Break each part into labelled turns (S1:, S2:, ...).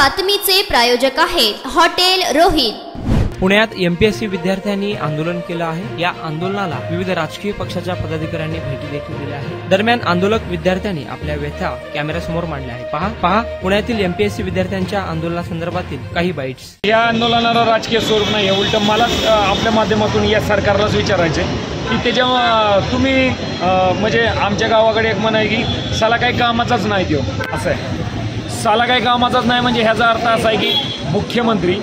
S1: बातमीचे प्रायोजक आहेत हॉटेल रोहित।
S2: पुण्यात एमपीएससी विद्यार्थ्यांनी आंदोलन केलं आहे। या आंदोलनाला विविध राजकीय पक्षाच्या पदाधिकाऱ्यांनी भेटी देखील दिल्या आहेत। दरम्यान आंदोलक विद्यार्थ्यांनी आपल्या व्यथा कॅमेऱ्यासमोर मांडल्या आहेत। पहा पुण्यातील एमपीएससी विद्यार्थ्यांच्या आंदोलनासंदर्भातील काही बाईट्स।
S3: या आंदोलनाला राजकीय स्वरूप नाही, उलट मला आपल्या माध्यमातून या सरकारलाच विचारायचे की त्याच्या तुम्ही म्हणजे आमच्या गावाकडे एक म्हण आहे की साला काही कामाचाच नाही त्यो, असं आहे। साला काही कामाचाच नाही म्हणजे ह्याचा अर्थ असा आहे की मुख्यमंत्री,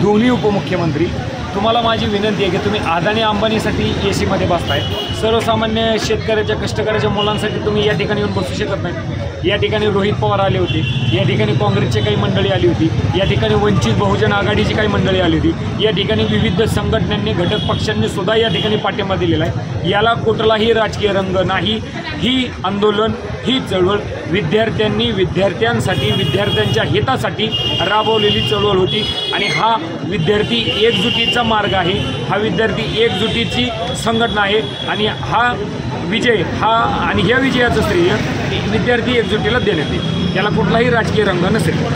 S3: दोन्ही उपमुख्यमंत्री, तुम्हाला माझी विनंती आहे की तुम्ही अदानी अंबानीसाठी AC मध्ये बसताय, सर्वसामान्य शेतकऱ्याच्या कष्टकऱ्याच्या मुलांसाठी तुम्ही या ठिकाणी येऊन बसू शकत नाही। या ठिकाणी रोहित पवार आले होते, या ठिकाणी काँग्रेसची काही मंडळी आली होती, या ठिकाणी वंचित बहुजन आघाडीची काही मंडळी आली होती, या ठिकाणी विविध संघटनांनी घटक पक्षांनी सुद्धा या ठिकाणी पाठिंबा दिलेला आहे। याला कुठलाही राजकीय रंग नाही। ही आंदोलन, ही चळवळ विद्यार्थ्यांनी विद्यार्थ्यांसाठी, विद्यार्थ्यांच्या हितासाठी राबवलेली चळवळ होती आणि हा विद्यार्थी एकजुटीचा मार्ग आहे, हा विद्यार्थी एकजुटीची संघटना आहे आणि हा विजय आणि ह्या विजयाचं श्रेय विद्यार्थी एकजुटीला देण्यात येईल। याला कुठलाही राजकीय रंग नसेल।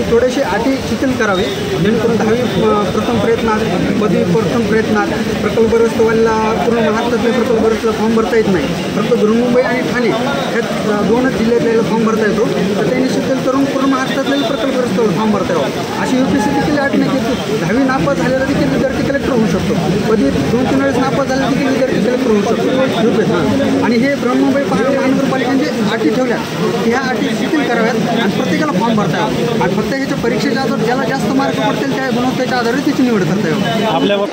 S4: थोडेसे अटी शिथिल करावे जेणेकरून 10वी प्रथम प्रयत्नात, पदवी प्रथम प्रयत्नात प्रकल्पग्रस्तवाला पूर्ण महाराष्ट्रातल्या प्रकल्पग्रस्तला फॉर्म भरता येत नाही, फक्त बृहन्मुंबई आणि ठाणे ह्या दोनच जिल्ह्यातल्याला फॉर्म भरता येतो। तर त्यांनी शिथिल करून पूर्ण महाराष्ट्रातल्या प्रकल्पग्रस्तवाला फॉर्म भरता यावं अशी UPSC देखील अट नाही की 10वी नापास झालेला देखील विद्यार्थी कलेक्टर होऊ शकतो, पदवी 2-3 वेळेस नापास झालेला देखील विद्यार्थी कलेक्टर होऊ शकतो UPSC। आणि हे बृहन्मुंबई महानगरपालिकेने अटी ठेवल्या की ह्या अटी शिथिल कराव्यात आणि प्रत्येकाला फॉर्म भरता यावं आणि फक्त ह्याच्या परीक्षेच्या आधार ज्याला जास्त मार्क पडतील त्या गुणवत्तेच्या आधारे त्याची निवड करता यावी।
S5: आपल्यावर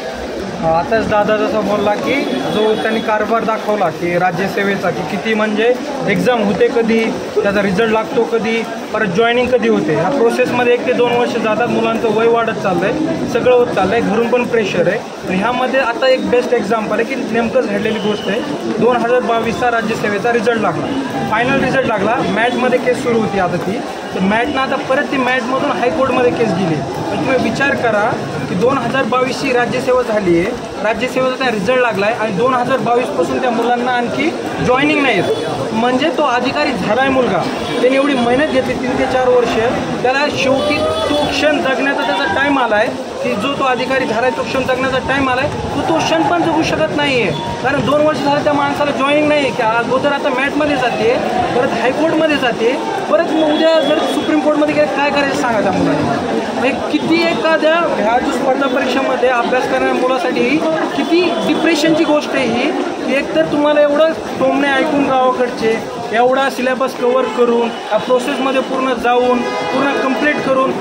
S5: आताच दादा जसं बोलला की जो त्यांनी कारभार दाखवला की राज्यसेवेचा की किती म्हणजे एक्झाम होते कधी, त्याचा रिझल्ट लागतो कधी, परत जॉईनिंग कधी होते, ह्या प्रोसेसमध्ये 1 ते 2 वर्ष जातात। मुलांचं वय वाढत चाललं आहे, सगळं होत चाललं आहे, घरून पण प्रेशर आहे। आणि ह्यामध्ये आता एक बेस्ट एक्झाम्पल आहे की नेमकंच घडलेली गोष्ट आहे। 2022चा राज्यसेवेचा रिझल्ट लागला, फायनल रिझल्ट लागला। मॅटमध्ये केस सुरू होती आता ती, तर मॅटनं आता परत ती मॅटमधून हायकोर्टमध्ये केस गेली। तर तुम्ही विचार करा की 2022ची राज्यसेवा झाली आहे, राज्यसेवेचा त्या रिझल्ट लागला आहे आणि 2022पासून त्या मुलांना आणखी जॉईनिंग नाही आहे। म्हणजे तो अधिकारी झाला आहे मुलगा, त्याने एवढी मेहनत घेतली 3 ते 4 वर्ष, त्याला शेवटी तो क्षण जगण्याचा त्याचा टाईम आला आहे की जो तो अधिकारी झाला आहे, तो क्षण जगण्याचा टाईम आला आहे, तो क्षण पण जगू शकत नाही आहे। कारण 2 वर्ष झालं त्या माणसाला जॉईनिंग नाही आहे की अगोदर आता मॅटमध्ये जाते, परत हायकोर्टमध्ये जाते, परत उद्या जर सुप्रीम कोर्टमध्ये गेले काय करायचं सांगा त्या मुलांना। म्हणजे किती एखाद्या ह्या जो स्पर्धा परीक्षेमध्ये अभ्यास करणाऱ्या मुलासाठी किती डिप्रेशनची गोष्ट आहे ही की एकतर तुम्हाला एवढं टोमणे ऐकून गावाकडचे, एवढा सिलेबस कवर करून, या प्रोसेसमध्ये पूर्ण जाऊन, पूर्ण कंप्लीट करून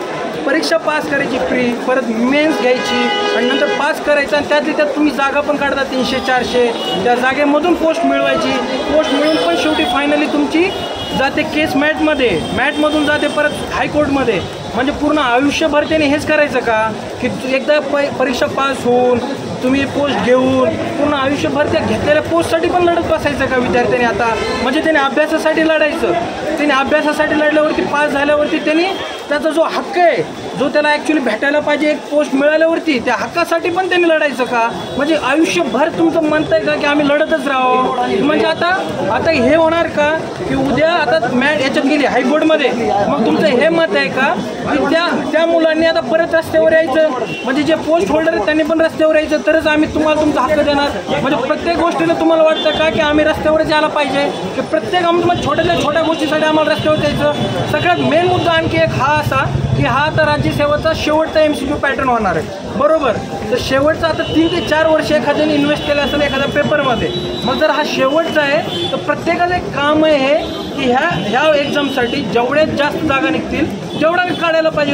S5: परीक्षा पास करायची फ्री, परत मेन्स घ्यायची आणि नंतर पास करायचं आणि त्यातली त्यात तुम्ही जागा पण काढता 300-400, त्या जागेमधून पोस्ट मिळवायची, पोस्ट मिळून पण शेवटी फायनली तुमची जाते केस मॅटमधून जाते परत हायकोर्टमध्ये। म्हणजे पूर्ण आयुष्यभर त्याने हेच करायचं का की एकदा परीक्षा पास होऊन तुम्ही पोस्ट घेऊन पूर्ण आयुष्यभर त्या घेतलेल्या पोस्टसाठी पण लढत बसायचं का विद्यार्थ्यांनी आता? म्हणजे त्याने अभ्यासासाठी लढायचं, त्याने अभ्यासासाठी लढल्यावरती पास झाल्यावरती त्यांनी त्याचा जो हक्क आहे, जो त्याला ॲक्च्युली भेटायला पाहिजे एक पोस्ट मिळाल्यावरती, त्या हक्कासाठी पण त्यांनी लढायचं का? म्हणजे आयुष्यभर तुमचं म्हणताय का की आम्ही लढतच राहावं? म्हणजे आता हे होणार का की उद्या आता याच्यात गेली हायकोर्टमध्ये, मग तुमचं हे मत आहे का की त्या मुलांनी आता परत रस्त्यावर यायचं? म्हणजे जे पोस्ट होल्डर आहेत त्यांनी पण रस्त्यावर यायचं तरच आम्ही तुम्हाला तुमचा हक्क देणार? म्हणजे प्रत्येक गोष्टीला तुम्हाला वाटतं का की आम्ही रस्त्यावरच यायला पाहिजे की प्रत्येक आम्हाला छोट्यातल्या छोट्या गोष्टीसाठी आम्हाला रस्त्यावर यायचं? सगळ्यात मेन मुद्दा आणखी एक हा असा की हा आता राज्यसेवेचा शेवटचा MCQ पॅटर्न होणार आहे, बरोबर? तर शेवटचा आता 3 ते 4 वर्ष एखाद्याने इन्व्हेस्ट केलं असेल एखाद्या पेपरमध्ये, मग जर हा शेवटचा आहे तर प्रत्येकाचं एक काम आहे की ह्या एक्झामसाठी जेवढ्यात जास्त जागा निघतील तेवढा काढायला पाहिजे।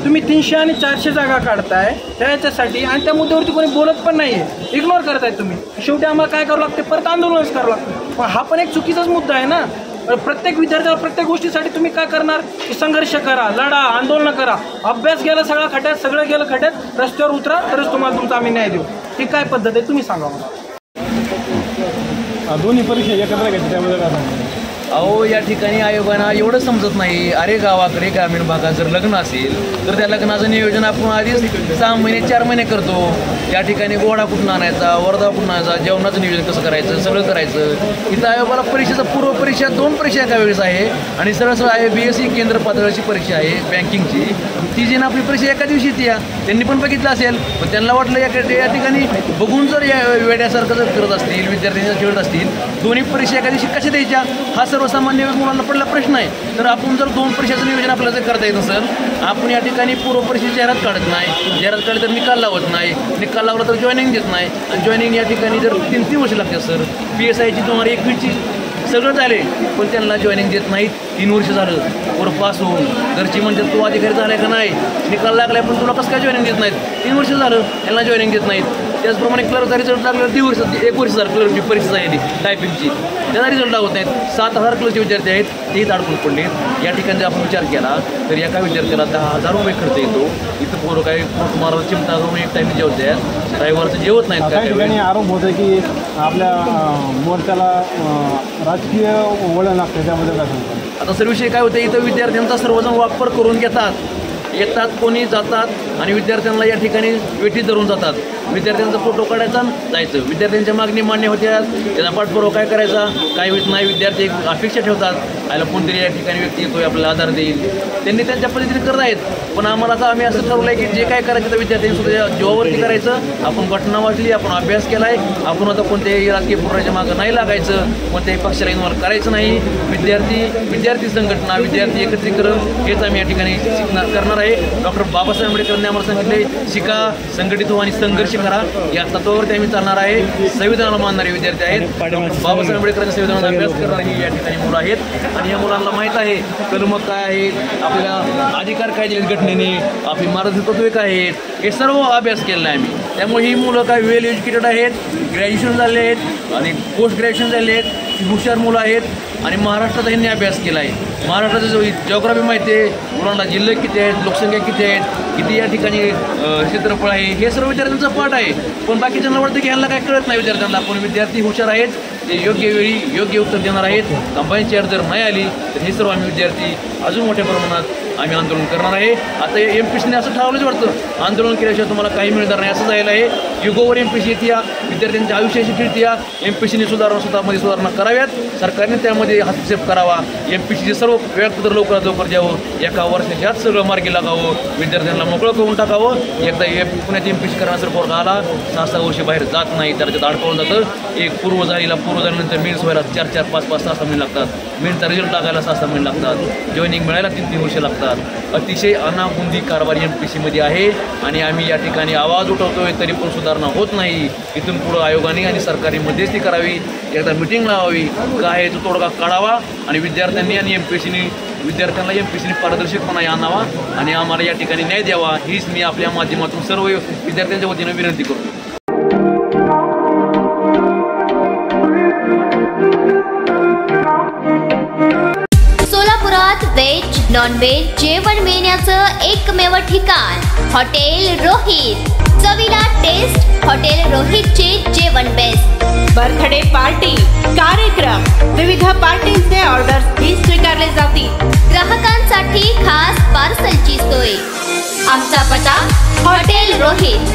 S5: तुम्ही 300 आणि 400 जागा काढताय त्याच्यासाठी आणि त्या मुद्द्यावरती कोणी बोलत पण नाही आहे, इग्नोर करताय तुम्ही। शेवटी आम्हाला काय करावं लागते? परत आंदोलनच करावं लागतं। पण हा पण एक चुकीचाच मुद्दा आहे ना। प्रत्येक विद्यार्थ्याला प्रत्येक गोष्टीसाठी तुम्ही काय करणार की संघर्ष करा, लढा, आंदोलन करा, अभ्यास गेला सगळा खड्यात, सगळं गेलं खड्यात, रस्त्यावर उतरा तरच तुम्हाला तुमचा आम्ही न्याय देऊ। ही काय पद्धत आहे तुम्ही सांगा मला?
S3: दोन्ही परीक्षा एकत्र घ्यायची त्यामध्ये काय सांगा?
S6: अहो या ठिकाणी आयोगांना एवढं समजत नाही, अरे गावाकडे ग्रामीण भागात जर लग्न असेल तर त्या लग्नाचं नियोजन आपण आधीच 6 महिने 4 महिने करतो. या ठिकाणी गोडा कुठून आणायचा, वरदा कुठून आणायचा, जेवणाचं नियोजन कसं करायचं सगळं करायचं. इथं आयोगाला परीक्षेचा पूर्व परीक्षा 2 परीक्षा एका वेळेस आहे आणि सरळ आहे BSc केंद्र पातळीची परीक्षा आहे बँकिंगची. ती जी ना आपली परीक्षा एका दिवशी ती त्यांनी पण बघितलं असेल, पण त्यांना वाटलं या ठिकाणी बघून जर या वेड्यासारखं जर करत असतील, विद्यार्थ्यांना खेळत असतील, दोन्ही परीक्षा एका दिवशी कशा द्यायच्या हा सर्वसामान्य मुलांना पडला प्रश्न आहे. तर आपण जर 2 परीक्षेचं नियोजन आपल्याला जर करता येत असेल, आपण या ठिकाणी पूर्व परीक्षेची जाहिरात काढत नाही, जाहिरात काढली तर निकाल लावत नाही, निकाल लावला तर जॉईनिंग देत नाही, आणि जॉईनिंग या ठिकाणी जर 3 वर्ष लागते सर. PSIची 2021ची सगळं झाले पण त्यांना जॉईनिंग देत नाहीत. 3 वर्ष झालं वर पास होऊन घरची म्हणतात तू अधिकारी झालाय का नाही, निकाल लागलाय पण तुला कसं काय जॉईनिंग देत नाहीत. 3 वर्ष झालं त्यांना जॉईनिंग देत नाहीत. त्याचप्रमाणे क्लर्कचा रिझल्ट लागल्यावर 1 वर्ष झालं क्लर्कची परीक्षा झाली टायपिंगची, त्याचा रिझल्ट लागत नाहीत. 7,000 क्लर्कचे विद्यार्थी आहेत तेच अडकून पडले. या ठिकाणी जर आपण विचार केला तर एका विद्यार्थ्याला 10,000 रुपये खर्च येतो. इथं पोरं काही तुम्हाला चिमटा करून एक टाईम जेवतात, रविवारचं जेवत नाहीत.
S7: काही ठिकाणी आरोप होतो की आपल्या मोर्चाला राजकीय वळण लागतं, त्यामध्ये काय सांगतात?
S6: आता सर विषय काय होतं, इथं विद्यार्थ्यांचा सर्वजण वापर करून घेतात, येतात कोणी जातात आणि विद्यार्थ्यांना या ठिकाणी वेठीत धरून जातात. विद्यार्थ्यांचा फोटो काढायचा जायचं, विद्यार्थ्यांच्या मागणी मान्य होत्या त्यांना पाठपुरावा काय करायचा काय होत नाही. विद्यार्थी एक अपेक्षा ठेवतात, आयला कोणतरी या ठिकाणी व्यक्ती येतोय आपल्याला आधार देईल, त्यांनी त्यांच्या पद्धतीने करत आहेत. पण आम्हाला आता आम्ही असं ठरवलं आहे की जे काय करायचं तर विद्यार्थ्यांनी सुद्धा जीवावरती करायचं. आपण घटना वाचली, आपण अभ्यास केला आहे, आपण आता कोणत्याही राजकीय पुराच्या मागं नाही लागायचं, कोणत्याही पक्षाला इन्व्हॉल्व करायचं नाही. विद्यार्थी संघटना, विद्यार्थी एकत्रीकरण हेच आम्ही या ठिकाणी करणार आहे. डॉक्टर बाबासाहेब आंबेडकरांनी आम्हाला सांगितले शिका, संघटित हो आणि संघर्ष करा, या तत्वावरती आम्ही चालणार आहे. संविधानाला मानणारे विद्यार्थी आहेत, डॉक्टर बाबासाहेब आंबेडकरांच्या संविधानाचा अभ्यास करणारी या ठिकाणी मुलं आहेत आणि या मुलांना माहीत आहे कलम काय आहेत, आपल्याला अधिकार काय दिलेत घटनेने, आपली मार्गदर्शक तत्त्वे काय आहेत, हे सर्व अभ्यास केलेला आहे आम्ही. त्यामुळे ही मुलं काय वेल एज्युकेटेड आहेत, ग्रॅज्युएशन झाले आहेत आणि पोस्ट ग्रॅज्युएशन झाले आहेत, हुशार मुलं आहेत आणि महाराष्ट्रात यांनी अभ्यास केला आहे. महाराष्ट्राचं जो जिओग्राफी माहिती आहे, मुलांना जिल्हे किती आहेत, लोकसंख्या किती आहेत, किती या ठिकाणी क्षेत्रफळ आहे, हे सर्व विद्यार्थ्यांचा पाठ आहे. पण बाकीच्यांना वाटतं की ह्यांना काय कळत नाही विद्यार्थ्यांना. पण विद्यार्थी हुशार आहेत, ते योग्य वेळी योग्य उत्तर देणार आहेत. कंबाईन चेअर जर नाही आली तर हे सर्व आम्ही विद्यार्थी अजून मोठ्या प्रमाणात आम्ही आंदोलन करणार आहे. आता MPSCने असं ठरवलंच वाटतं आंदोलन केल्याशिवाय तुम्हाला काही मिळणार नाही असं झालेलं आहे. युगोवर MPSC येते, विद्यार्थ्यांच्या आयुष्याशी खेळते. MPSCने स्वतःमध्ये सुधारणा कराव्यात, सरकारने त्यामध्ये हस्तक्षेप करावा. MPSCचे सर्व वेळापत्र लवकरात लवकर द्यावं, एका वर्षाच्याच सगळं मार्गी लागावं, विद्यार्थ्यांना मोकळं करून टाकावं. एकदा पुण्यात MPSC करण्याचा पोरगा आला 6-6 वर्ष बाहेर जात नाही, त्याच्यात अडकवलं जातं. एक पूर्व झाल्यानंतर मेन्स व्हायला 4-4, 5-5, 6 महिने लागतात, मेन्सचा रिझल्ट लागायला 6 महिने लागतात, जॉईनिंग मिळायला 3-3 वर्ष लागतात. अतिशय अनागुंदी कारभार MPSCमध्ये आहे आणि आम्ही या ठिकाणी आवाज उठवतोय तरी पण सुधारणा होत नाही. इथून पुढं आयोगाने आणि सरकारने मध्यस्थी करावी, एकदा मिटिंग लावावी, काय तो तोडगा काढावा आणि विद्यार्थ्यांनी आणि विद्यार्थ्यांना MPSCने पारदर्शकपणा आणावा आणि आम्हाला या ठिकाणी न्याय द्यावा, हीच मी आपल्या माध्यमातून सर्व विद्यार्थ्यांच्या वतीनं विनंती करतो.
S1: सोलापुरात व्हेज नॉन व्हेज जेवण मिळण्याचं एकमेव ठिकाण हॉटेल रोहित. चवीला टेस्ट, हॉटेल रोहितचे जेवण बेस्ट.
S8: बर्थडे पार्टी, कार्यक्रम, विविध पार्टींचे ऑर्डर्स ही स्वीकारले जातील.
S1: ग्राहकांसाठी खास पार्सलची सोय. आमचा पत्ता हॉटेल रोहित,